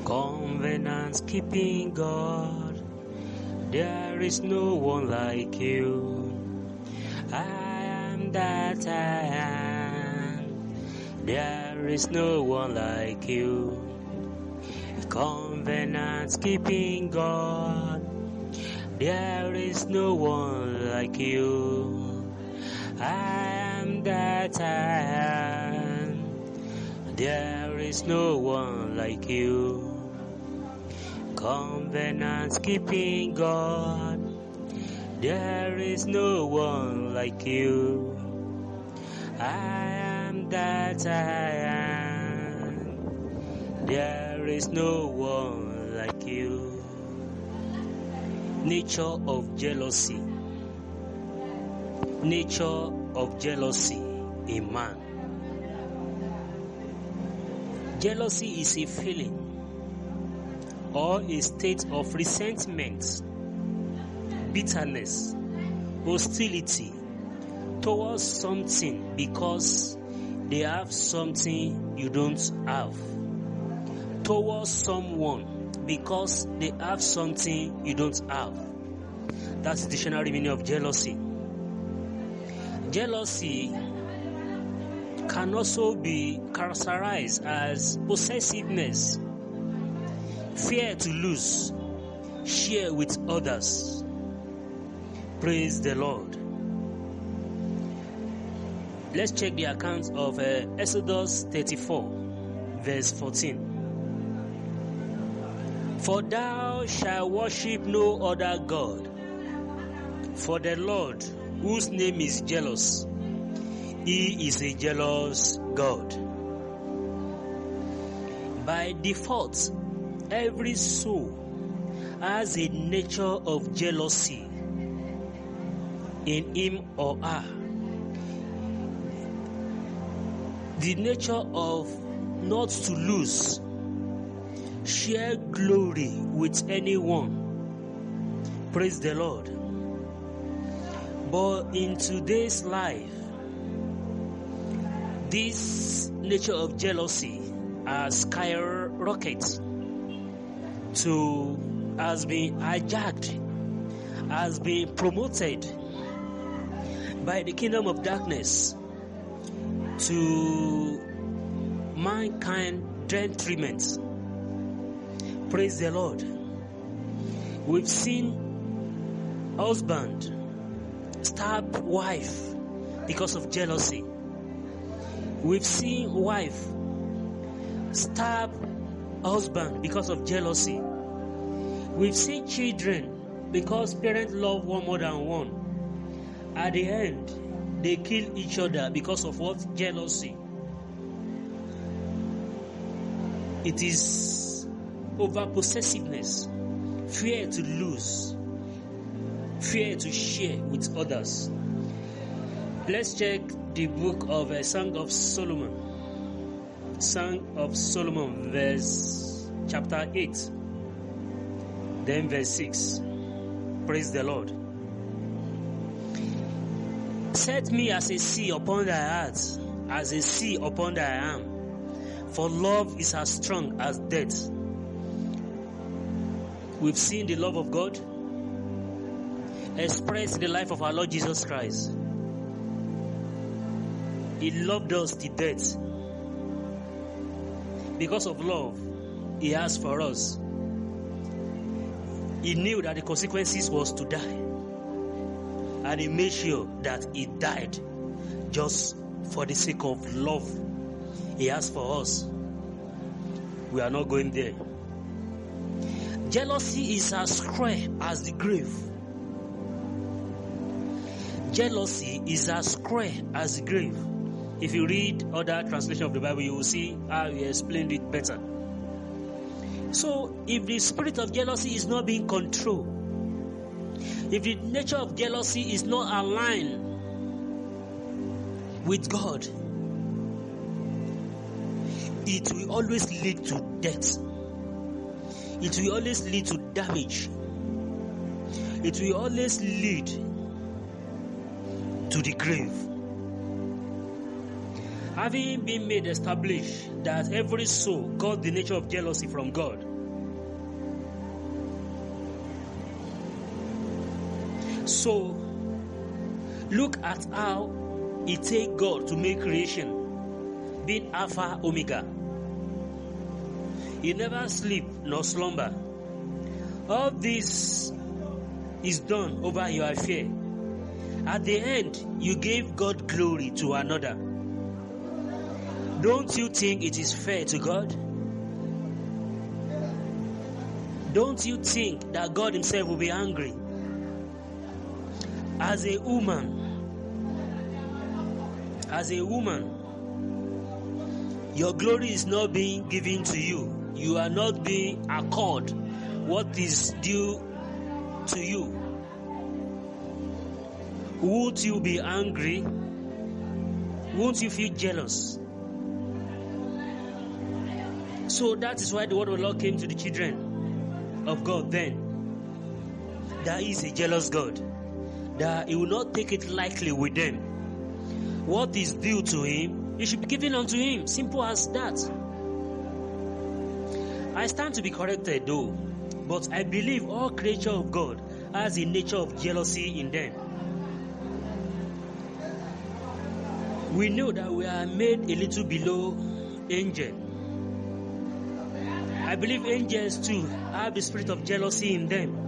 Covenant keeping God, there is no one like you. I am that I am, there is no one like you. Covenant keeping God, there is no one like you. I am that I am, there is no one like you. Covenant keeping God, there is no one like you. I am that I am, there is no one like you. Nature of jealousy. Nature of jealousy in man. Jealousy is a feeling or a state of resentment, bitterness, hostility towards something because they have something you don't have, towards someone because they have something you don't have. That's the dictionary meaning of jealousy. Jealousy can also be characterized as possessiveness, fear to lose, share with others. Praise the Lord. Let's check the account of Exodus 34, verse 14. For thou shalt worship no other God, for the Lord, whose name is jealous, he is a jealous God. By default, every soul has a nature of jealousy in him or her. The nature of not to lose, share glory with anyone. Praise the Lord. But in today's life, this nature of jealousy has skyrocketed has been hijacked, has been promoted by the kingdom of darkness to mankind detriment. Praise the Lord. We've seen husband stab wife because of jealousy. We've seen wife stab husband because of jealousy. We've seen children, because parents love one more than one, at the end they kill each other because of what? Jealousy. It is over possessiveness, fear to lose, fear to share with others. Let's check the book of Song of Solomon. Song of Solomon, chapter 8, then verse 6. Praise the Lord. Set me as a sea upon thy heart, as a sea upon thy arm, for love is as strong as death. We've seen the love of God expressed in the life of our Lord Jesus Christ. He loved us to death. Because of love he has for us, he knew that the consequences was to die, and he made sure that he died just for the sake of love he has for us. We are not going there. Jealousy is as square as the grave. Jealousy is as square as the grave. If you read other translation of the Bible, you will see how he explained it better. So, if the spirit of jealousy is not being controlled, if the nature of jealousy is not aligned with God, it will always lead to death. It will always lead to damage. It will always lead to the grave. Having been made established that every soul got the nature of jealousy from God, So, look at how it takes God to make creation, being Alpha, Omega. He never sleep nor slumber. All this is done over your affair. At the end, you gave God glory to another. Don't you think it is fair to God? Don't you think that God himself will be angry? As a woman, your glory is not being given to you. You are not being accorded what is due to you. Won't you be angry? Won't you feel jealous? So that is why the word of the Lord came to the children of God then. That he is a jealous God. That he will not take it lightly with them. What is due to him, it should be given unto him. Simple as that. I stand to be corrected though, but I believe all creature of God has a nature of jealousy in them. We know that we are made a little below angel. I believe angels too have the spirit of jealousy in them.